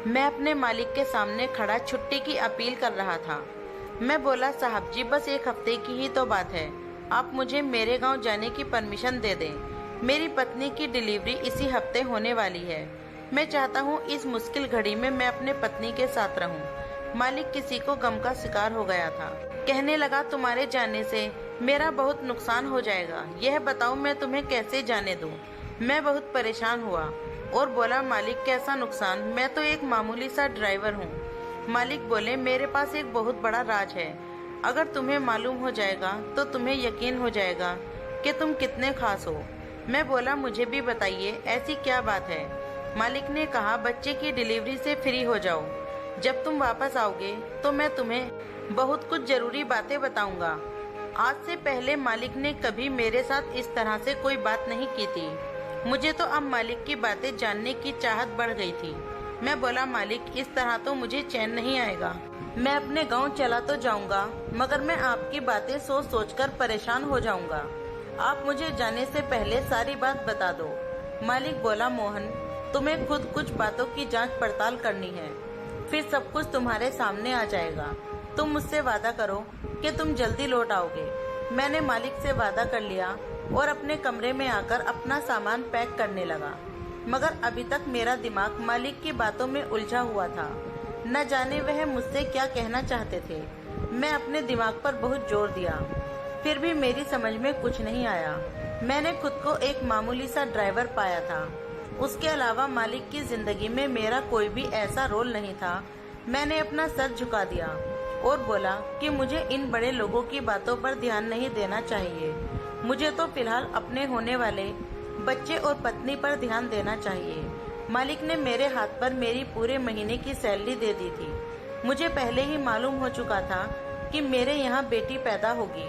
मैं अपने मालिक के सामने खड़ा छुट्टी की अपील कर रहा था। मैं बोला, साहब जी बस एक हफ्ते की ही तो बात है, आप मुझे मेरे गांव जाने की परमिशन दे दें। मेरी पत्नी की डिलीवरी इसी हफ्ते होने वाली है। मैं चाहता हूँ इस मुश्किल घड़ी में मैं अपने पत्नी के साथ रहूँ। मालिक किसी को गम का शिकार हो गया था। कहने लगा, तुम्हारे जाने से मेरा बहुत नुकसान हो जाएगा, यह बताओ मैं तुम्हें कैसे जाने दूँ। मैं बहुत परेशान हुआ और बोला, मालिक कैसा नुकसान, मैं तो एक मामूली सा ड्राइवर हूँ। मालिक बोले, मेरे पास एक बहुत बड़ा राज है, अगर तुम्हें मालूम हो जाएगा तो तुम्हें यकीन हो जाएगा कि तुम कितने खास हो। मैं बोला, मुझे भी बताइए ऐसी क्या बात है। मालिक ने कहा, बच्चे की डिलीवरी से फ्री हो जाओ, जब तुम वापस आओगे तो मैं तुम्हें बहुत कुछ जरूरी बातें बताऊंगा। आज से पहले मालिक ने कभी मेरे साथ इस तरह से कोई बात नहीं की थी। मुझे तो अब मालिक की बातें जानने की चाहत बढ़ गई थी। मैं बोला, मालिक इस तरह तो मुझे चैन नहीं आएगा। मैं अपने गांव चला तो जाऊंगा, मगर मैं आपकी बातें सोच सोचकर परेशान हो जाऊंगा। आप मुझे जाने से पहले सारी बात बता दो। मालिक बोला, मोहन तुम्हें खुद कुछ बातों की जांच पड़ताल करनी है, फिर सब कुछ तुम्हारे सामने आ जाएगा। तुम मुझसे वादा करो कि तुम जल्दी लौट आओगे। मैंने मालिक से वादा कर लिया और अपने कमरे में आकर अपना सामान पैक करने लगा, मगर अभी तक मेरा दिमाग मालिक की बातों में उलझा हुआ था। न जाने वह मुझसे क्या कहना चाहते थे। मैं अपने दिमाग पर बहुत जोर दिया, फिर भी मेरी समझ में कुछ नहीं आया। मैंने खुद को एक मामूली सा ड्राइवर पाया था, उसके अलावा मालिक की जिंदगी में मेरा कोई भी ऐसा रोल नहीं था। मैंने अपना सर झुका दिया और बोला कि मुझे इन बड़े लोगों की बातों पर ध्यान नहीं देना चाहिए। मुझे तो फिलहाल अपने होने वाले बच्चे और पत्नी पर ध्यान देना चाहिए। मालिक ने मेरे हाथ पर मेरी पूरे महीने की सैलरी दे दी थी। मुझे पहले ही मालूम हो चुका था कि मेरे यहाँ बेटी पैदा होगी,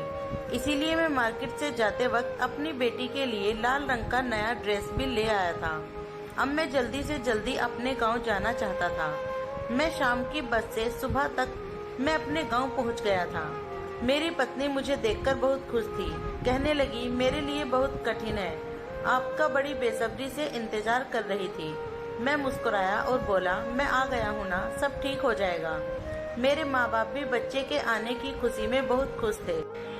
इसीलिए मैं मार्केट से जाते वक्त अपनी बेटी के लिए लाल रंग का नया ड्रेस भी ले आया था। अब मैं जल्दी से जल्दी अपने गांव जाना चाहता था। मैं शाम की बस से सुबह तक मैं अपने गांव पहुंच गया था। मेरी पत्नी मुझे देखकर बहुत खुश थी। कहने लगी, मेरे लिए बहुत कठिन है, आपका बड़ी बेसब्री से इंतजार कर रही थी। मैं मुस्कुराया और बोला, मैं आ गया हूँ ना, सब ठीक हो जाएगा। मेरे माँ बाप भी बच्चे के आने की खुशी में बहुत खुश थे।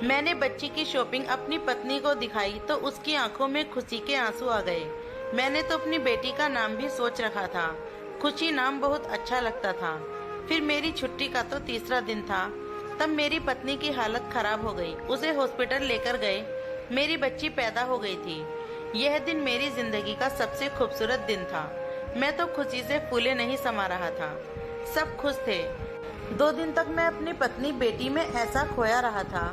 मैंने बच्ची की शॉपिंग अपनी पत्नी को दिखाई तो उसकी आंखों में खुशी के आंसू आ गए। मैंने तो अपनी बेटी का नाम भी सोच रखा था। खुशी नाम बहुत अच्छा लगता था। फिर मेरी छुट्टी का तो तीसरा दिन था, तब मेरी पत्नी की हालत खराब हो गई। उसे हॉस्पिटल लेकर गए, मेरी बच्ची पैदा हो गई थी। यह दिन मेरी जिंदगी का सबसे खूबसूरत दिन था। मैं तो खुशी से फूले नहीं समा रहा था। सब खुश थे। 2 दिन तक मैं अपनी पत्नी बेटी में ऐसा खोया रहा था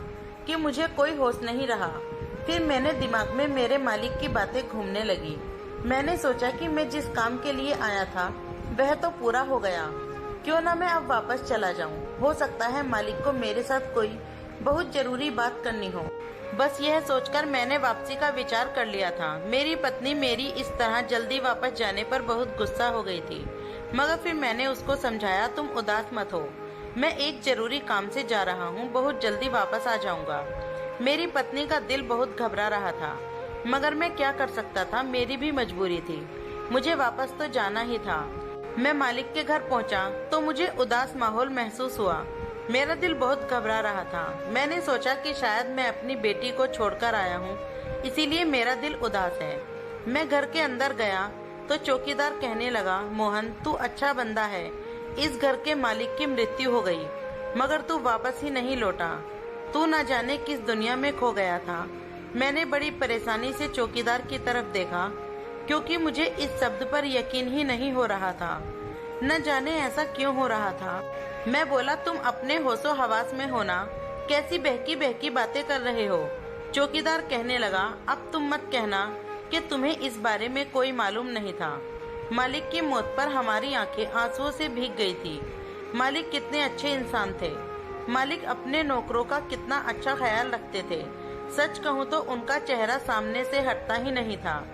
कि मुझे कोई होश नहीं रहा। फिर मैंने दिमाग में मेरे मालिक की बातें घूमने लगी। मैंने सोचा कि मैं जिस काम के लिए आया था वह तो पूरा हो गया, क्यों ना मैं अब वापस चला जाऊं। हो सकता है मालिक को मेरे साथ कोई बहुत जरूरी बात करनी हो। बस यह सोचकर मैंने वापसी का विचार कर लिया था। मेरी पत्नी मेरी इस तरह जल्दी वापस जाने पर बहुत गुस्सा हो गई थी, मगर फिर मैंने उसको समझाया, तुम उदास मत हो, मैं एक जरूरी काम से जा रहा हूँ, बहुत जल्दी वापस आ जाऊंगा। मेरी पत्नी का दिल बहुत घबरा रहा था, मगर मैं क्या कर सकता था, मेरी भी मजबूरी थी, मुझे वापस तो जाना ही था। मैं मालिक के घर पहुंचा तो मुझे उदास माहौल महसूस हुआ। मेरा दिल बहुत घबरा रहा था। मैंने सोचा कि शायद मैं अपनी बेटी को छोड़कर आया हूँ, इसीलिए मेरा दिल उदास है। मैं घर के अंदर गया तो चौकीदार कहने लगा, मोहन तू अच्छा बंदा है, इस घर के मालिक की मृत्यु हो गई, मगर तू वापस ही नहीं लौटा, तू न जाने किस दुनिया में खो गया था। मैंने बड़ी परेशानी से चौकीदार की तरफ देखा, क्योंकि मुझे इस शब्द पर यकीन ही नहीं हो रहा था। न जाने ऐसा क्यों हो रहा था। मैं बोला, तुम अपने होशो हवास में हो ना, कैसी बहकी बहकी बातें कर रहे हो। चौकीदार कहने लगा, अब तुम मत कहना कि तुम्हें इस बारे में कोई मालूम नहीं था। मालिक की मौत पर हमारी आंखें आंसुओं से भीग गई थी। मालिक कितने अच्छे इंसान थे। मालिक अपने नौकरों का कितना अच्छा ख्याल रखते थे। सच कहूँ तो उनका चेहरा सामने से हटता ही नहीं था।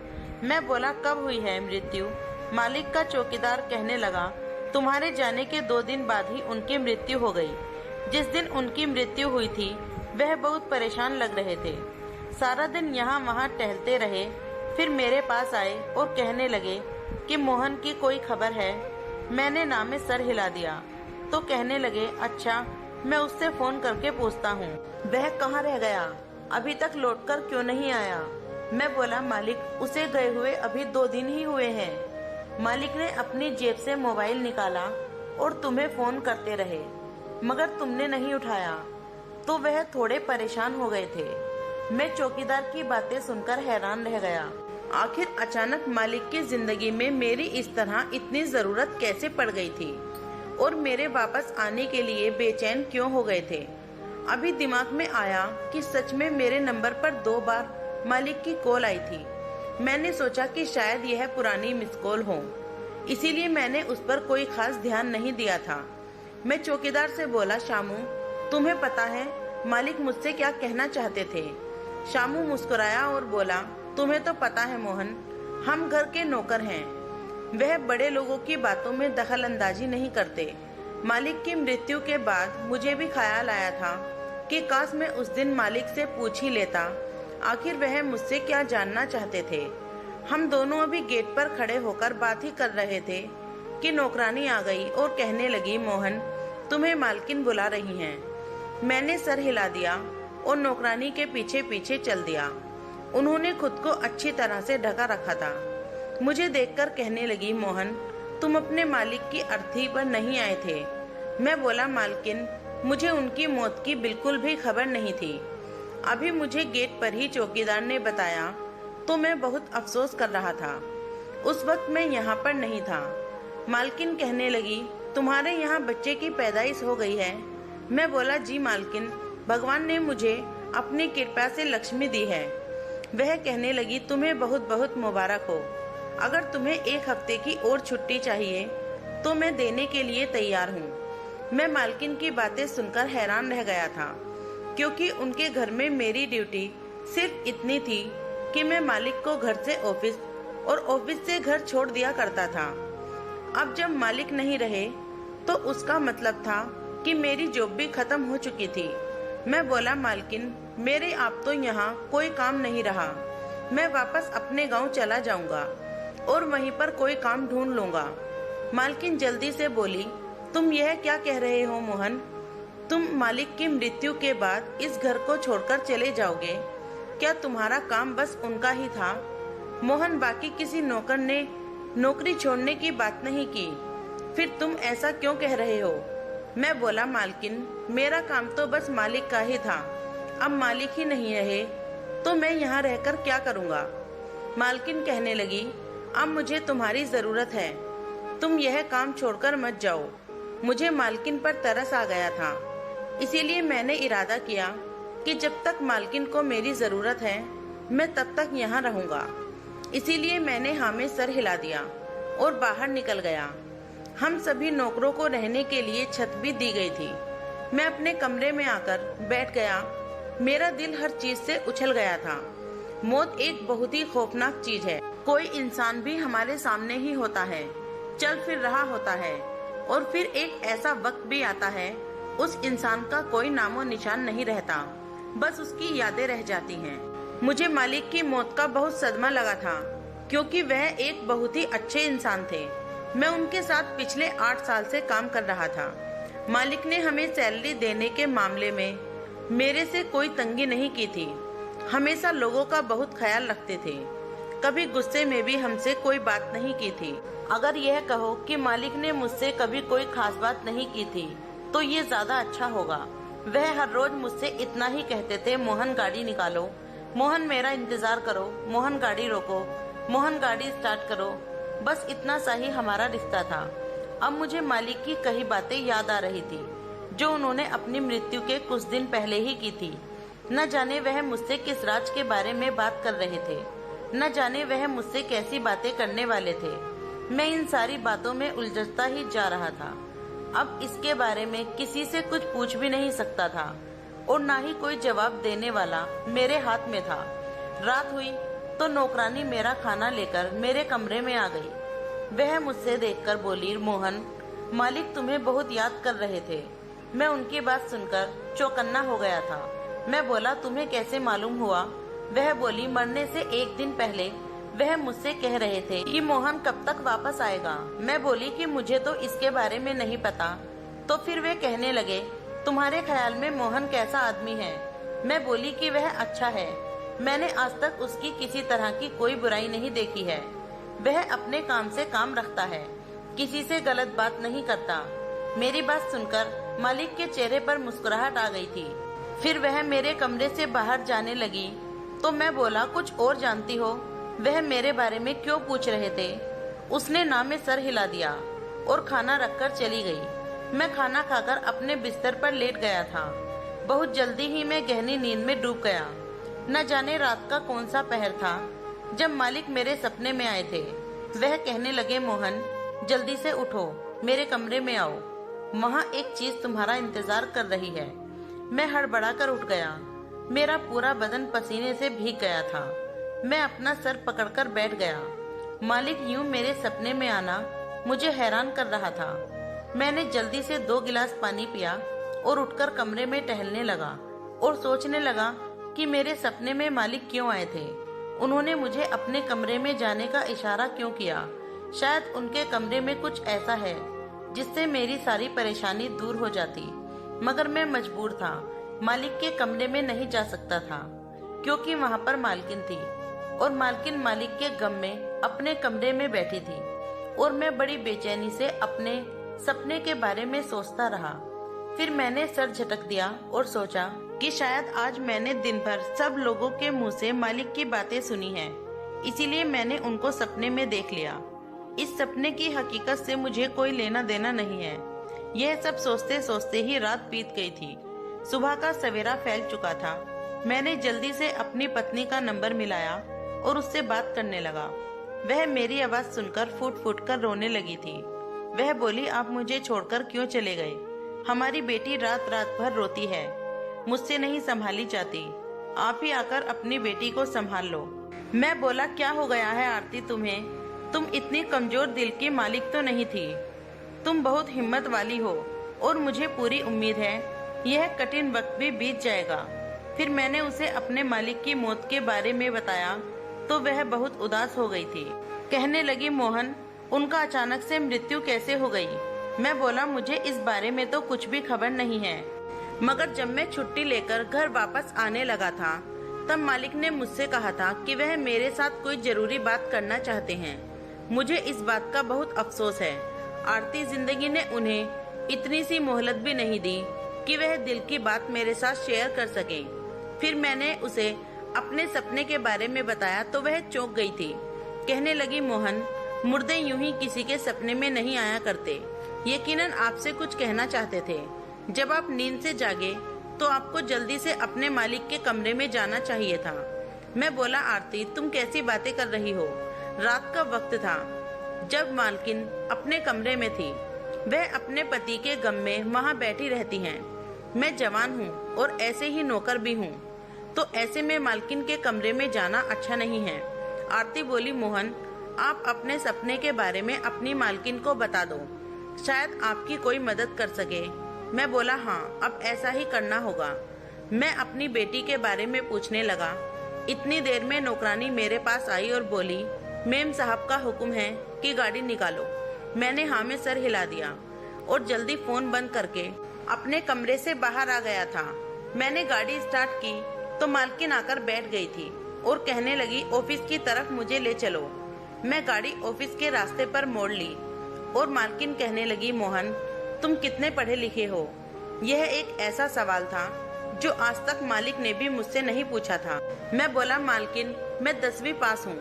मैं बोला, कब हुई है मृत्यु। मालिक का चौकीदार कहने लगा, तुम्हारे जाने के 2 दिन बाद ही उनकी मृत्यु हो गई। जिस दिन उनकी मृत्यु हुई थी वह बहुत परेशान लग रहे थे। सारा दिन यहाँ वहाँ टहलते रहे, फिर मेरे पास आए और कहने लगे कि मोहन की कोई खबर है। मैंने ना में सर हिला दिया। तो कहने लगे, अच्छा मैं उससे फोन करके पूछता हूँ वह कहाँ रह गया, अभी तक लौटकर क्यों नहीं आया। मैं बोला, मालिक उसे गए हुए अभी 2 दिन ही हुए हैं। मालिक ने अपनी जेब से मोबाइल निकाला और तुम्हें फोन करते रहे मगर तुमने नहीं उठाया, तो वह थोड़े परेशान हो गए थे। मैं चौकीदार की बातें सुनकर हैरान रह गया। आखिर अचानक मालिक की जिंदगी में मेरी इस तरह इतनी जरूरत कैसे पड़ गई थी और मेरे वापस आने के लिए बेचैन क्यों हो गए थे। अभी दिमाग में आया कि सच में मेरे नंबर पर 2 बार मालिक की कॉल आई थी। मैंने सोचा कि शायद यह पुरानी मिस कॉल हो, इसीलिए मैंने उस पर कोई खास ध्यान नहीं दिया था। मैं चौकीदार से बोला, शामू तुम्हें पता है मालिक मुझसे क्या कहना चाहते थे। शामू मुस्कुराया और बोला, तुम्हें तो पता है मोहन, हम घर के नौकर हैं। वह बड़े लोगों की बातों में दखल अंदाजी नहीं करते। मालिक की मृत्यु के बाद मुझे भी ख्याल आया था कि काश मैं उस दिन मालिक से पूछ ही लेता आखिर वह मुझसे क्या जानना चाहते थे। हम दोनों अभी गेट पर खड़े होकर बात ही कर रहे थे कि नौकरानी आ गई और कहने लगी, मोहन तुम्हें मालकिन बुला रही हैं। मैंने सर हिला दिया और नौकरानी के पीछे पीछे चल दिया। उन्होंने खुद को अच्छी तरह से ढका रखा था। मुझे देखकर कहने लगी, मोहन तुम अपने मालिक की अर्थी पर नहीं आए थे। मैं बोला, मालकिन मुझे उनकी मौत की बिल्कुल भी खबर नहीं थी। अभी मुझे गेट पर ही चौकीदार ने बताया तो मैं बहुत अफसोस कर रहा था। उस वक्त मैं यहाँ पर नहीं था। मालकिन कहने लगी, तुम्हारे यहाँ बच्चे की पैदाइश हो गई है। मैं बोला, जी मालकिन, भगवान ने मुझे अपनी कृपा से लक्ष्मी दी है। वह कहने लगी, तुम्हें बहुत बहुत मुबारक हो। अगर तुम्हें 1 हफ्ते की और छुट्टी चाहिए तो मैं देने के लिए तैयार हूँ। मैं मालकिन की बातें सुनकर हैरान रह गया था, क्योंकि उनके घर में मेरी ड्यूटी सिर्फ इतनी थी कि मैं मालिक को घर से ऑफिस और ऑफिस से घर छोड़ दिया करता था। अब जब मालिक नहीं रहे तो उसका मतलब था कि मेरी जॉब भी खत्म हो चुकी थी। मैं बोला, मालकिन मेरे आप तो यहाँ कोई काम नहीं रहा। मैं वापस अपने गांव चला जाऊंगा और वहीं पर कोई काम ढूंढ लूंगा। मालकिन जल्दी से बोली, तुम यह क्या कह रहे हो मोहन? तुम मालिक की मृत्यु के बाद इस घर को छोड़कर चले जाओगे? क्या तुम्हारा काम बस उनका ही था? मोहन, बाकी किसी नौकर ने नौकरी छोड़ने की बात नहीं की, फिर तुम ऐसा क्यों कह रहे हो? मैं बोला, मालकिन मेरा काम तो बस मालिक का ही था। अब मालिक ही नहीं रहे तो मैं यहाँ रहकर क्या करूँगा? मालकिन कहने लगी, अब मुझे तुम्हारी जरूरत है, तुम यह काम छोड़कर मत जाओ। मुझे मालकिन पर तरस आ गया था, इसीलिए मैंने इरादा किया कि जब तक मालकिन को मेरी जरूरत है मैं तब तक यहाँ रहूंगा। इसीलिए मैंने हाँ में सर हिला दिया और बाहर निकल गया। हम सभी नौकरों को रहने के लिए छत भी दी गई थी। मैं अपने कमरे में आकर बैठ गया। मेरा दिल हर चीज से उछल गया था। मौत एक बहुत ही खौफनाक चीज है। कोई इंसान भी हमारे सामने ही होता है, चल फिर रहा होता है, और फिर एक ऐसा वक्त भी आता है उस इंसान का कोई नामो निशान नहीं रहता, बस उसकी यादें रह जाती हैं। मुझे मालिक की मौत का बहुत सदमा लगा था, क्योंकि वह एक बहुत ही अच्छे इंसान थे। मैं उनके साथ पिछले 8 साल से काम कर रहा था। मालिक ने हमें सैलरी देने के मामले में मेरे से कोई तंगी नहीं की थी। हमेशा लोगों का बहुत ख्याल रखते थे। कभी गुस्से में भी हमसे कोई बात नहीं की थी। अगर यह कहो कि मालिक ने मुझसे कभी कोई खास बात नहीं की थी तो ये ज्यादा अच्छा होगा। वह हर रोज मुझसे इतना ही कहते थे, मोहन गाड़ी निकालो, मोहन मेरा इंतजार करो, मोहन गाड़ी रोको, मोहन गाड़ी स्टार्ट करो। बस इतना सा ही हमारा रिश्ता था। अब मुझे मालिक की कई बातें याद आ रही थी जो उन्होंने अपनी मृत्यु के कुछ दिन पहले ही की थी। न जाने वह मुझसे किस राज के बारे में बात कर रहे थे, न जाने वह मुझसे कैसी बातें करने वाले थे। मैं इन सारी बातों में उलझता ही जा रहा था। अब इसके बारे में किसी से कुछ पूछ भी नहीं सकता था और ना ही कोई जवाब देने वाला मेरे हाथ में था। रात हुई तो नौकरानी मेरा खाना लेकर मेरे कमरे में आ गई। वह मुझसे देखकर बोली, मोहन मालिक तुम्हें बहुत याद कर रहे थे। मैं उनकी बात सुनकर चौकन्ना हो गया था। मैं बोला, तुम्हें कैसे मालूम हुआ? वह बोली, मरने से 1 दिन पहले वह मुझसे कह रहे थे कि मोहन कब तक वापस आएगा। मैं बोली कि मुझे तो इसके बारे में नहीं पता। तो फिर वे कहने लगे, तुम्हारे ख्याल में मोहन कैसा आदमी है? मैं बोली कि वह अच्छा है। मैंने आज तक उसकी किसी तरह की कोई बुराई नहीं देखी है। वह अपने काम से काम रखता है, किसी से गलत बात नहीं करता। मेरी बात सुनकर मालिक के चेहरे पर मुस्कुराहट आ गई थी। फिर वह मेरे कमरे से बाहर जाने लगी तो मैं बोला, कुछ और जानती हो? वह मेरे बारे में क्यों पूछ रहे थे? उसने ना में सर हिला दिया और खाना रखकर चली गई। मैं खाना खाकर अपने बिस्तर पर लेट गया था। बहुत जल्दी ही मैं गहरी नींद में डूब गया। न जाने रात का कौन सा पहर था जब मालिक मेरे सपने में आए थे। वह कहने लगे, मोहन जल्दी से उठो, मेरे कमरे में आओ, वहाँ एक चीज तुम्हारा इंतजार कर रही है। मैं हड़बड़ाकर उठ गया। मेरा पूरा बदन पसीने से भीग गया था। मैं अपना सर पकड़कर बैठ गया। मालिक यूं मेरे सपने में आना मुझे हैरान कर रहा था। मैंने जल्दी से 2 गिलास पानी पिया और उठकर कमरे में टहलने लगा और सोचने लगा कि मेरे सपने में मालिक क्यों आए थे। उन्होंने मुझे अपने कमरे में जाने का इशारा क्यों किया? शायद उनके कमरे में कुछ ऐसा है जिससे मेरी सारी परेशानी दूर हो जाती। मगर मैं मजबूर था, मालिक के कमरे में नहीं जा सकता था क्योंकि वहाँ पर मालकिन थी और मालकिन मालिक के गम में अपने कमरे में बैठी थी और मैं बड़ी बेचैनी से अपने सपने के बारे में सोचता रहा। फिर मैंने सर झटक दिया और सोचा कि शायद आज मैंने दिन भर सब लोगों के मुंह से मालिक की बातें सुनी हैं, इसीलिए मैंने उनको सपने में देख लिया। इस सपने की हकीकत से मुझे कोई लेना देना नहीं है। यह सब सोचते सोचते ही रात बीत गई थी। सुबह का सवेरा फैल चुका था। मैंने जल्दी से अपनी पत्नी का नंबर मिलाया और उससे बात करने लगा। वह मेरी आवाज सुनकर फूट फूट कर रोने लगी थी। वह बोली, आप मुझे छोड़कर क्यों चले गए? हमारी बेटी रात रात भर रोती है, मुझसे नहीं संभाली जाती। आप ही आकर अपनी बेटी को संभाल लो। मैं बोला, क्या हो गया है आरती तुम्हें? तुम इतनी कमजोर दिल की मालिक तो नहीं थी। तुम बहुत हिम्मत वाली हो और मुझे पूरी उम्मीद है यह कठिन वक्त भी बीत जाएगा। फिर मैंने उसे अपने मालिक की मौत के बारे में बताया तो वह बहुत उदास हो गई थी। कहने लगी, मोहन उनका अचानक से मृत्यु कैसे हो गई? मैं बोला, मुझे इस बारे में तो कुछ भी खबर नहीं है। मगर जब मैं छुट्टी लेकर घर वापस आने लगा था तब मालिक ने मुझसे कहा था कि वह मेरे साथ कोई जरूरी बात करना चाहते हैं। मुझे इस बात का बहुत अफसोस है। आरती जिंदगी ने उन्हें इतनी सी मोहलत भी नहीं दी कि वह दिल की बात मेरे साथ शेयर कर सके। फिर मैंने उसे अपने सपने के बारे में बताया तो वह चौंक गई थी। कहने लगी, मोहन मुर्दे यूं ही किसी के सपने में नहीं आया करते। यकीनन आपसे कुछ कहना चाहते थे। जब आप नींद से जागे तो आपको जल्दी से अपने मालिक के कमरे में जाना चाहिए था। मैं बोला, आरती तुम कैसी बातें कर रही हो? रात का वक्त था जब मालकिन अपने कमरे में थी। वह अपने पति के गम में वहाँ बैठी रहती हैं। मैं जवान हूँ और ऐसे ही नौकर भी हूँ, तो ऐसे में मालकिन के कमरे में जाना अच्छा नहीं है। आरती बोली, मोहन आप अपने सपने के बारे में अपनी मालकिन को बता दो, शायद आपकी कोई मदद कर सके। मैं बोला, हाँ अब ऐसा ही करना होगा। मैं अपनी बेटी के बारे में पूछने लगा। इतनी देर में नौकरानी मेरे पास आई और बोली, मेम साहब का हुक्म है कि गाड़ी निकालो। मैंने हाँ में सर हिला दिया और जल्दी फोन बंद करके अपने कमरे से बाहर आ गया था। मैंने गाड़ी स्टार्ट की तो मालकिन आकर बैठ गई थी और कहने लगी, ऑफिस की तरफ मुझे ले चलो। मैं गाड़ी ऑफिस के रास्ते पर मोड़ ली और मालकिन कहने लगी, मोहन तुम कितने पढ़े लिखे हो? यह एक ऐसा सवाल था जो आज तक मालिक ने भी मुझसे नहीं पूछा था। मैं बोला, मालकिन मैं 10वीं पास हूँ।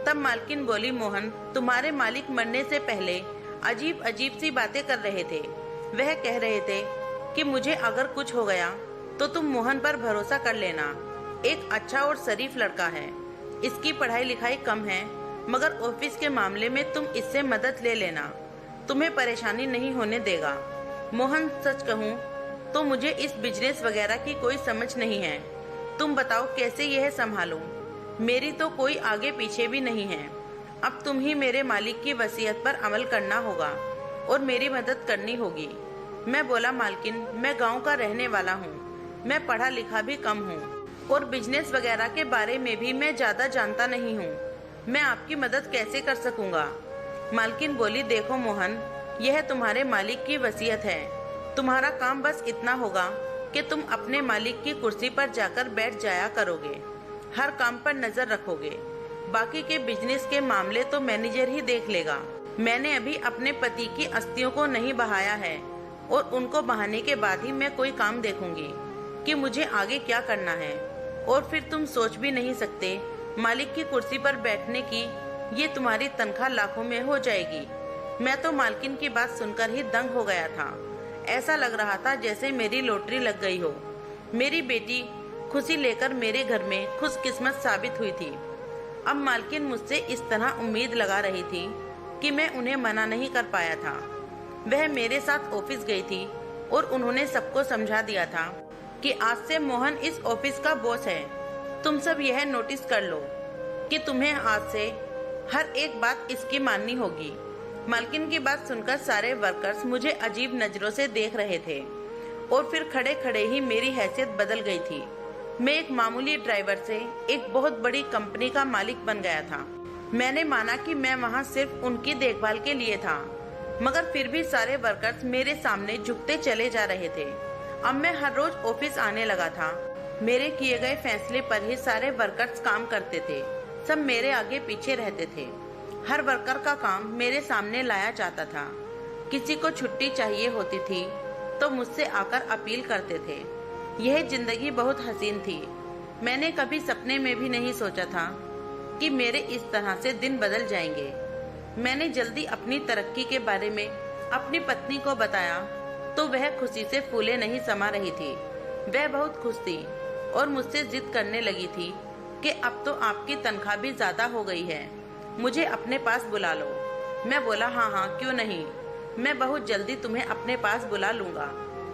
तब मालकिन बोली, मोहन तुम्हारे मालिक मरने से पहले अजीब अजीब सी बातें कर रहे थे। वह कह रहे थे कि मुझे अगर कुछ हो गया तो तुम मोहन पर भरोसा कर लेना। एक अच्छा और शरीफ लड़का है, इसकी पढ़ाई लिखाई कम है, मगर ऑफिस के मामले में तुम इससे मदद ले लेना, तुम्हें परेशानी नहीं होने देगा। मोहन सच कहूँ तो मुझे इस बिजनेस वगैरह की कोई समझ नहीं है। तुम बताओ कैसे यह संभालूं? मेरी तो कोई आगे पीछे भी नहीं है। अब तुम ही मेरे मालिक की वसीयत पर अमल करना होगा और मेरी मदद करनी होगी। मैं बोला, मालकिन मैं गांव का रहने वाला हूँ, मैं पढ़ा लिखा भी कम हूँ और बिजनेस वगैरह के बारे में भी मैं ज्यादा जानता नहीं हूँ। मैं आपकी मदद कैसे कर सकूंगा? मालकिन बोली, देखो मोहन, यह तुम्हारे मालिक की वसीयत है। तुम्हारा काम बस इतना होगा कि तुम अपने मालिक की कुर्सी पर जाकर बैठ जाया करोगे, हर काम पर नजर रखोगे। बाकी के बिजनेस के मामले तो मैनेजर ही देख लेगा। मैंने अभी अपने पति की अस्थियों को नहीं बहाया है और उनको बहाने के बाद ही मैं कोई काम देखूंगी कि मुझे आगे क्या करना है। और फिर तुम सोच भी नहीं सकते, मालिक की कुर्सी पर बैठने की ये तुम्हारी तनख्वाह लाखों में हो जाएगी। मैं तो मालकिन की बात सुनकर ही दंग हो गया था। ऐसा लग रहा था जैसे मेरी लॉटरी लग गई हो। मेरी बेटी खुशी लेकर मेरे घर में खुशकिस्मत साबित हुई थी। अब मालकिन मुझसे इस तरह उम्मीद लगा रही थी कि मैं उन्हें मना नहीं कर पाया था। वह मेरे साथ ऑफिस गई थी और उन्होंने सबको समझा दिया था कि आज से मोहन इस ऑफिस का बॉस है। तुम सब यह नोटिस कर लो कि तुम्हें आज से हर एक बात इसकी माननी होगी। मालकिन की बात सुनकर सारे वर्कर्स मुझे अजीब नजरों से देख रहे थे और फिर खड़े खड़े ही मेरी हैसियत बदल गई थी। मैं एक मामूली ड्राइवर से एक बहुत बड़ी कंपनी का मालिक बन गया था। मैंने माना कि मैं वहाँ सिर्फ उनकी देखभाल के लिए था, मगर फिर भी सारे वर्कर्स मेरे सामने झुकते चले जा रहे थे। अब मैं हर रोज ऑफिस आने लगा था। मेरे किए गए फैसले पर ही सारे वर्कर्स काम करते थे। सब मेरे आगे पीछे रहते थे। हर वर्कर का काम मेरे सामने लाया जाता था। किसी को छुट्टी चाहिए होती थी तो मुझसे आकर अपील करते थे। यह जिंदगी बहुत हसीन थी। मैंने कभी सपने में भी नहीं सोचा था कि मेरे इस तरह से दिन बदल जाएंगे। मैंने जल्दी अपनी तरक्की के बारे में अपनी पत्नी को बताया तो वह खुशी से फूले नहीं समा रही थी। वह बहुत खुश थी और मुझसे जिद करने लगी थी कि अब तो आपकी तनख्वाह भी ज्यादा हो गई है, मुझे अपने पास बुला लो। मैं बोला, हाँ, क्यों नहीं, मैं बहुत जल्दी तुम्हें अपने पास बुला लूंगा,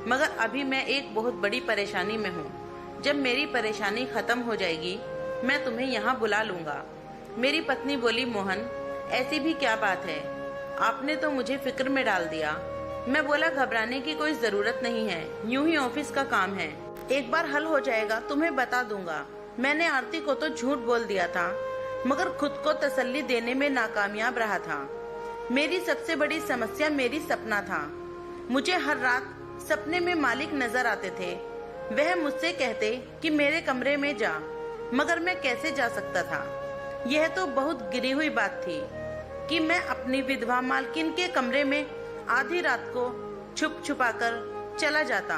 मगर अभी मैं एक बहुत बड़ी परेशानी में हूँ। जब मेरी परेशानी खत्म हो जाएगी मैं तुम्हें यहाँ बुला लूंगा। मेरी पत्नी बोली, मोहन, ऐसी भी क्या बात है, आपने तो मुझे फिक्र में डाल दिया। मैं बोला, घबराने की कोई जरूरत नहीं है, यूं ही ऑफिस का काम है, एक बार हल हो जाएगा तुम्हें बता दूंगा। मैंने आरती को तो झूठ बोल दिया था, मगर खुद को तसल्ली देने में नाकामयाब रहा था। मेरी सबसे बड़ी समस्या मेरी सपना था। मुझे हर रात सपने में मालिक नजर आते थे। वह मुझसे कहते कि मेरे कमरे में जा, मगर मैं कैसे जा सकता था? यह तो बहुत गिरी हुई बात थी कि मैं अपनी विधवा मालकिन के कमरे में आधी रात को छुप छुपाकर चला जाता।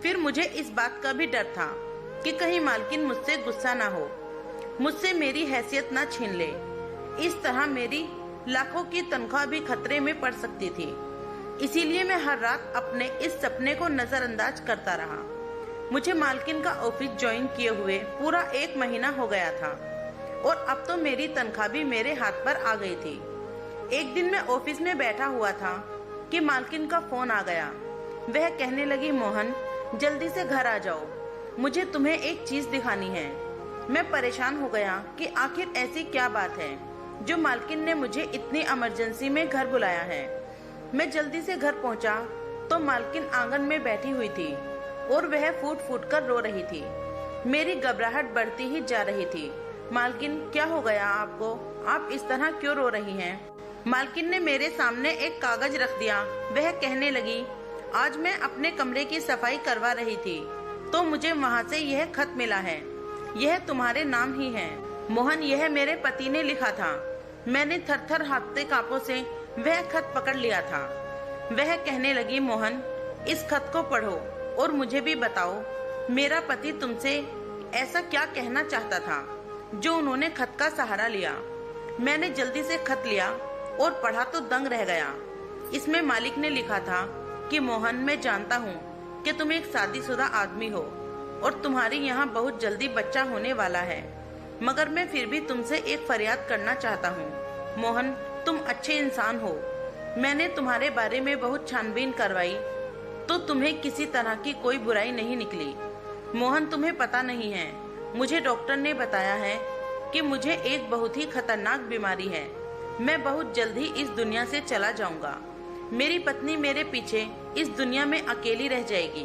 फिर मुझे इस बात का भी डर था कि कहीं मालकिन मुझसे गुस्सा ना हो, मुझसे मेरी हैसियत ना छीन ले। इस तरह मेरी लाखों की तनख्वाह भी खतरे में पड़ सकती थी। इसीलिए मैं हर रात अपने इस सपने को नजरअंदाज करता रहा। मुझे मालकिन का ऑफिस ज्वाइन किए हुए पूरा 1 महीना हो गया था और अब तो मेरी तनख्वाह भी मेरे हाथ पर आ गई थी। एक दिन मैं ऑफिस में बैठा हुआ था कि मालकिन का फोन आ गया। वह कहने लगी, मोहन, जल्दी से घर आ जाओ, मुझे तुम्हें एक चीज दिखानी है। मैं परेशान हो गया कि आखिर ऐसी क्या बात है जो मालकिन ने मुझे इतनी इमरजेंसी में घर बुलाया है। मैं जल्दी से घर पहुंचा तो मालकिन आंगन में बैठी हुई थी और वह फूट फूट कर रो रही थी। मेरी घबराहट बढ़ती ही जा रही थी। मालकिन, क्या हो गया आपको? आप इस तरह क्यों रो रही हैं? मालकिन ने मेरे सामने एक कागज रख दिया। वह कहने लगी, आज मैं अपने कमरे की सफाई करवा रही थी तो मुझे वहाँ से यह खत मिला है। यह तुम्हारे नाम ही है। मोहन, यह मेरे पति ने लिखा था। मैंने थर-थर कांपते कांपों से वह खत पकड़ लिया था। वह कहने लगी, मोहन, इस खत को पढ़ो और मुझे भी बताओ मेरा पति तुमसे ऐसा क्या कहना चाहता था जो उन्होंने खत का सहारा लिया। मैंने जल्दी से खत लिया और पढ़ा तो दंग रह गया। इसमें मालिक ने लिखा था कि मोहन, मैं जानता हूँ कि तुम एक शादीशुदा आदमी हो और तुम्हारी यहाँ बहुत जल्दी बच्चा होने वाला है, मगर मैं फिर भी तुमसे एक फरियाद करना चाहता हूँ। मोहन, तुम अच्छे इंसान हो। मैंने तुम्हारे बारे में बहुत छानबीन करवाई तो तुम्हें किसी तरह की कोई बुराई नहीं निकली। मोहन, तुम्हें पता नहीं है, मुझे डॉक्टर ने बताया है कि मुझे एक बहुत ही खतरनाक बीमारी है। मैं बहुत जल्द ही इस दुनिया से चला जाऊंगा। मेरी पत्नी मेरे पीछे इस दुनिया में अकेली रह जाएगी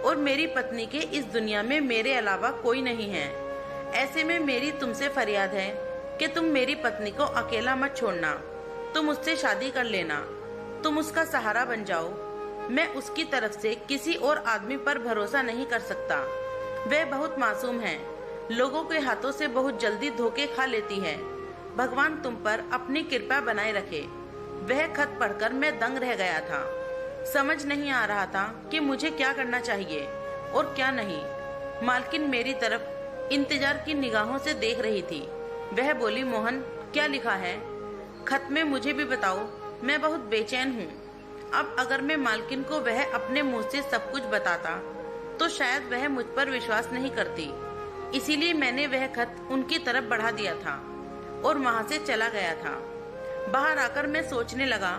और मेरी पत्नी के इस दुनिया में मेरे अलावा कोई नहीं है। ऐसे में मेरी तुमसे फरियाद है कि तुम मेरी पत्नी को अकेला मत छोड़ना, तुम उससे शादी कर लेना, तुम उसका सहारा बन जाओ। मैं उसकी तरफ से किसी और आदमी पर भरोसा नहीं कर सकता। वह बहुत मासूम है, लोगों के हाथों से बहुत जल्दी धोखे खा लेती है। भगवान तुम पर अपनी कृपा बनाए रखे। वह खत पढ़कर मैं दंग रह गया था। समझ नहीं आ रहा था कि मुझे क्या करना चाहिए और क्या नहीं। मालकिन मेरी तरफ इंतजार की निगाहों से देख रही थी। वह बोली, मोहन क्या लिखा है? खत में मुझे भी बताओ, मैं बहुत बेचैन हूँ। अब अगर मैं मालकिन को वह अपने मुंह से सब कुछ बताता तो शायद वह मुझ पर विश्वास नहीं करती। इसीलिए मैंने वह खत उनकी तरफ बढ़ा दिया था और वहाँ से चला गया था। बाहर आकर मैं सोचने लगा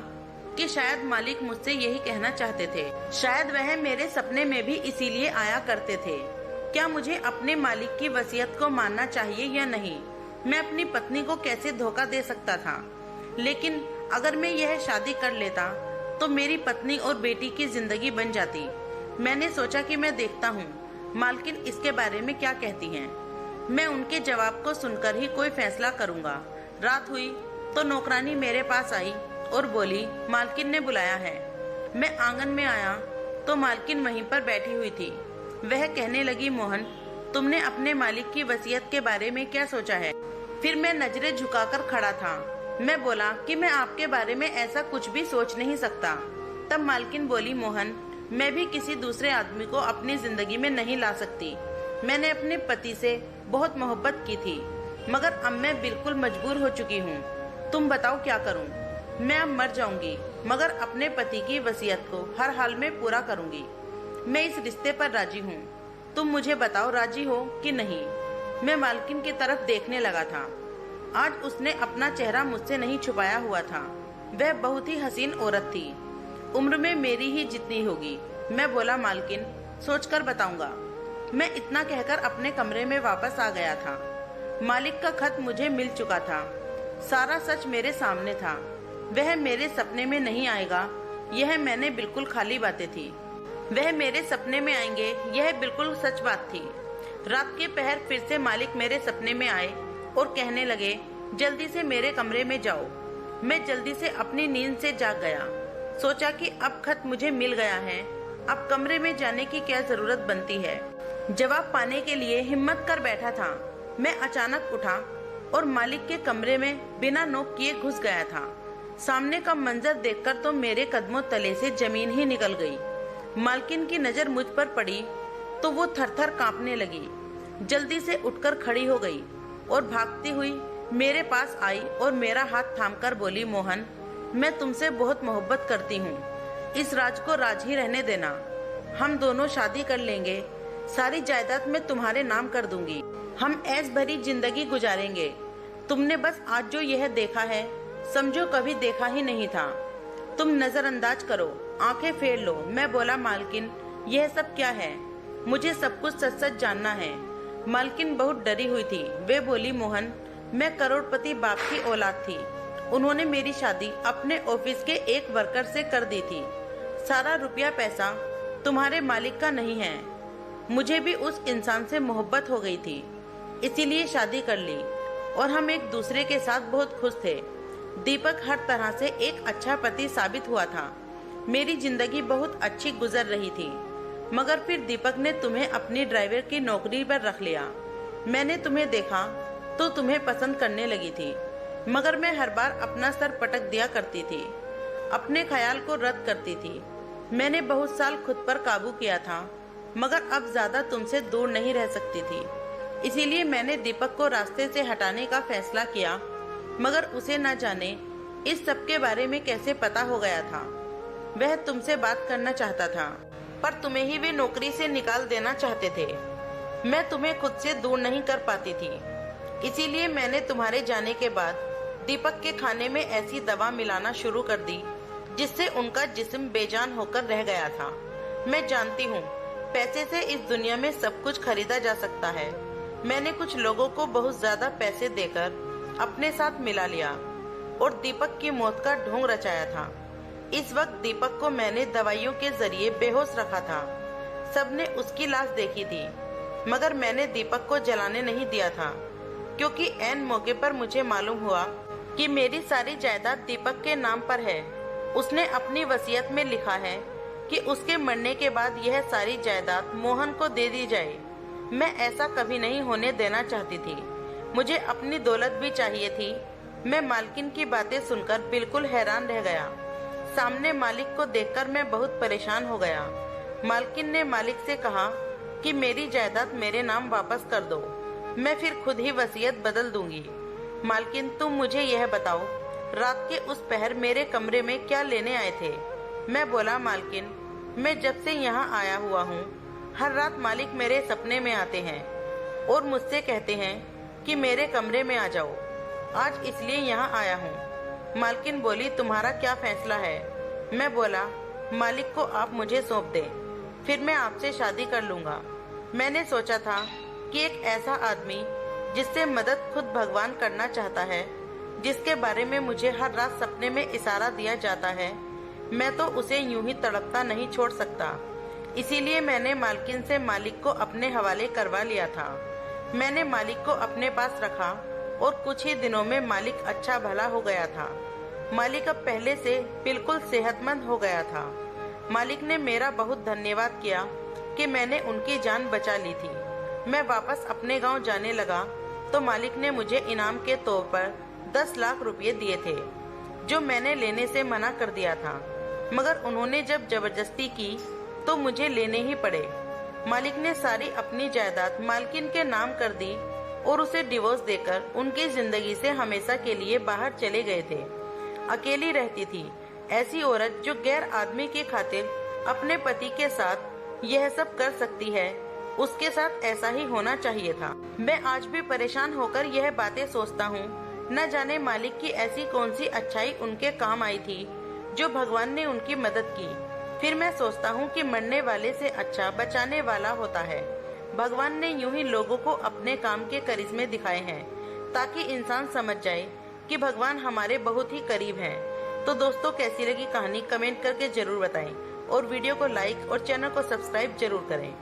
कि शायद मालिक मुझसे यही कहना चाहते थे। शायद वह मेरे सपने में भी इसीलिए आया करते थे। क्या मुझे अपने मालिक की वसीयत को मानना चाहिए या नहीं? मैं अपनी पत्नी को कैसे धोखा दे सकता था? लेकिन अगर मैं यह शादी कर लेता तो मेरी पत्नी और बेटी की जिंदगी बन जाती। मैंने सोचा कि मैं देखता हूँ मालकिन इसके बारे में क्या कहती हैं। मैं उनके जवाब को सुनकर ही कोई फैसला करूँगा। रात हुई तो नौकरानी मेरे पास आई और बोली, मालकिन ने बुलाया है। मैं आंगन में आया तो मालकिन वहीं पर बैठी हुई थी। वह कहने लगी, मोहन तुमने अपने मालिक की वसीयत के बारे में क्या सोचा है? फिर मैं नजरें झुकाकर खड़ा था। मैं बोला कि मैं आपके बारे में ऐसा कुछ भी सोच नहीं सकता। तब मालकिन बोली, मोहन मैं भी किसी दूसरे आदमी को अपनी जिंदगी में नहीं ला सकती। मैंने अपने पति से बहुत मोहब्बत की थी, मगर अब मैं बिल्कुल मजबूर हो चुकी हूँ। तुम बताओ क्या करूँ? मैं अब मर जाऊंगी, मगर अपने पति की वसीयत को हर हाल में पूरा करूंगी। मैं इस रिश्ते पर राजी हूँ। तुम मुझे बताओ राजी हो कि नहीं? मैं मालकिन की तरफ देखने लगा था। आज उसने अपना चेहरा मुझसे नहीं छुपाया हुआ था। वह बहुत ही हसीन औरत थी, उम्र में मेरी ही जितनी होगी। मैं बोला, मालकिन सोचकर बताऊंगा। मैं इतना कहकर अपने कमरे में वापस आ गया था। मालिक का खत मुझे मिल चुका था। सारा सच मेरे सामने था। वह मेरे सपने में नहीं आएगा, यह मैंने बिल्कुल खाली बातें थी। वह मेरे सपने में आएंगे, यह बिल्कुल सच बात थी। रात के पहर फिर से मालिक मेरे सपने में आए और कहने लगे, जल्दी से मेरे कमरे में जाओ। मैं जल्दी से अपनी नींद से जाग गया। सोचा कि अब खत मुझे मिल गया है, अब कमरे में जाने की क्या जरूरत बनती है। जवाब पाने के लिए हिम्मत कर बैठा था। मैं अचानक उठा और मालिक के कमरे में बिना नोक किए घुस गया था। सामने का मंजर देखकर तो मेरे कदमों तले से जमीन ही निकल गई। मालकिन की नजर मुझ पर पड़ी तो वो थरथर कांपने लगी। जल्दी से उठकर खड़ी हो गई और भागती हुई मेरे पास आई और मेरा हाथ थामकर बोली, मोहन मैं तुमसे बहुत मोहब्बत करती हूँ। इस राज को राज ही रहने देना। हम दोनों शादी कर लेंगे। सारी जायदाद मैं तुम्हारे नाम कर दूंगी। हम ऐश भरी जिंदगी गुजारेंगे। तुमने बस आज जो यह देखा है, समझो कभी देखा ही नहीं था। तुम नजरअंदाज करो, आंखें फेर लो। मैं बोला, मालकिन यह सब क्या है? मुझे सब कुछ सच सच जानना है। मालकिन बहुत डरी हुई थी। वे बोली, मोहन मैं करोड़पति बाप की औलाद थी। उन्होंने मेरी शादी अपने ऑफिस के एक वर्कर से कर दी थी। सारा रुपया पैसा तुम्हारे मालिक का नहीं है। मुझे भी उस इंसान से मोहब्बत हो गई थी, इसीलिए शादी कर ली और हम एक दूसरे के साथ बहुत खुश थे। दीपक हर तरह से एक अच्छा पति साबित हुआ था। मेरी जिंदगी बहुत अच्छी गुजर रही थी, मगर फिर दीपक ने तुम्हें अपनी ड्राइवर की नौकरी पर रख लिया। मैंने तुम्हें देखा तो तुम्हें पसंद करने लगी थी, मगर मैं हर बार अपना सर पटक दिया करती थी, अपने ख्याल को रद्द करती थी। मैंने बहुत साल खुद पर काबू किया था, मगर अब ज्यादा तुमसे दूर नहीं रह सकती थी। इसीलिए मैंने दीपक को रास्ते से हटाने का फैसला किया, मगर उसे न जाने इस सब के बारे में कैसे पता हो गया था। वह तुमसे बात करना चाहता था, पर तुम्हें ही वे नौकरी से निकाल देना चाहते थे। मैं तुम्हें खुद से दूर नहीं कर पाती थी, इसीलिए मैंने तुम्हारे जाने के बाद दीपक के खाने में ऐसी दवा मिलाना शुरू कर दी जिससे उनका जिस्म बेजान होकर रह गया था। मैं जानती हूँ पैसे से इस दुनिया में सब कुछ खरीदा जा सकता है। मैंने कुछ लोगों को बहुत ज्यादा पैसे देकर अपने साथ मिला लिया और दीपक की मौत का ढोंग रचाया था। इस वक्त दीपक को मैंने दवाइयों के जरिए बेहोश रखा था। सबने उसकी लाश देखी थी, मगर मैंने दीपक को जलाने नहीं दिया था। क्योंकि ऐन मौके पर मुझे मालूम हुआ कि मेरी सारी जायदाद दीपक के नाम पर है। उसने अपनी वसीयत में लिखा है कि उसके मरने के बाद यह सारी जायदाद मोहन को दे दी जाए। मैं ऐसा कभी नहीं होने देना चाहती थी। मुझे अपनी दौलत भी चाहिए थी। मैं मालकिन की बातें सुनकर बिल्कुल हैरान रह गया। सामने मालिक को देखकर मैं बहुत परेशान हो गया। मालकिन ने मालिक से कहा कि मेरी जायदाद मेरे नाम वापस कर दो, मैं फिर खुद ही वसीयत बदल दूंगी। मालकिन, तुम मुझे यह बताओ, रात के उस पहर मेरे कमरे में क्या लेने आए थे? मैं बोला, मालकिन, मैं जब से यहाँ आया हुआ हूँ हर रात मालिक मेरे सपने में आते हैं और मुझसे कहते हैं कि मेरे कमरे में आ जाओ। आज इसलिए यहाँ आया हूँ। मालकिन बोली, तुम्हारा क्या फैसला है? मैं बोला, मालिक को आप मुझे सौंप दें, फिर मैं आपसे शादी कर लूंगा। मैंने सोचा था कि एक ऐसा आदमी जिससे मदद खुद भगवान करना चाहता है, जिसके बारे में मुझे हर रात सपने में इशारा दिया जाता है, मैं तो उसे यूं ही तड़पता नहीं छोड़ सकता। इसीलिए मैंने मालकिन से मालिक को अपने हवाले करवा लिया था। मैंने मालिक को अपने पास रखा और कुछ ही दिनों में मालिक अच्छा भला हो गया था। मालिक अब पहले से बिल्कुल सेहतमंद हो गया था। मालिक ने मेरा बहुत धन्यवाद किया कि मैंने उनकी जान बचा ली थी। मैं वापस अपने गांव जाने लगा तो मालिक ने मुझे इनाम के तौर पर 10 लाख रुपए दिए थे, जो मैंने लेने से मना कर दिया था, मगर उन्होंने जब जबरदस्ती की तो मुझे लेने ही पड़े। मालिक ने सारी अपनी जायदाद मालकिन के नाम कर दी और उसे डिवोर्स देकर उनकी जिंदगी से हमेशा के लिए बाहर चले गए थे। अकेली रहती थी ऐसी औरत जो गैर आदमी की खातिर अपने पति के साथ यह सब कर सकती है, उसके साथ ऐसा ही होना चाहिए था। मैं आज भी परेशान होकर यह बातें सोचता हूँ। न जाने मालिक की ऐसी कौन सी अच्छाई उनके काम आई थी जो भगवान ने उनकी मदद की। फिर मैं सोचता हूँ कि मरने वाले से अच्छा बचाने वाला होता है। भगवान ने यूं ही लोगों को अपने काम के करिश्मे दिखाए हैं ताकि इंसान समझ जाए कि भगवान हमारे बहुत ही करीब हैं। तो दोस्तों, कैसी लगी कहानी कमेंट करके जरूर बताएं और वीडियो को लाइक और चैनल को सब्सक्राइब जरूर करें।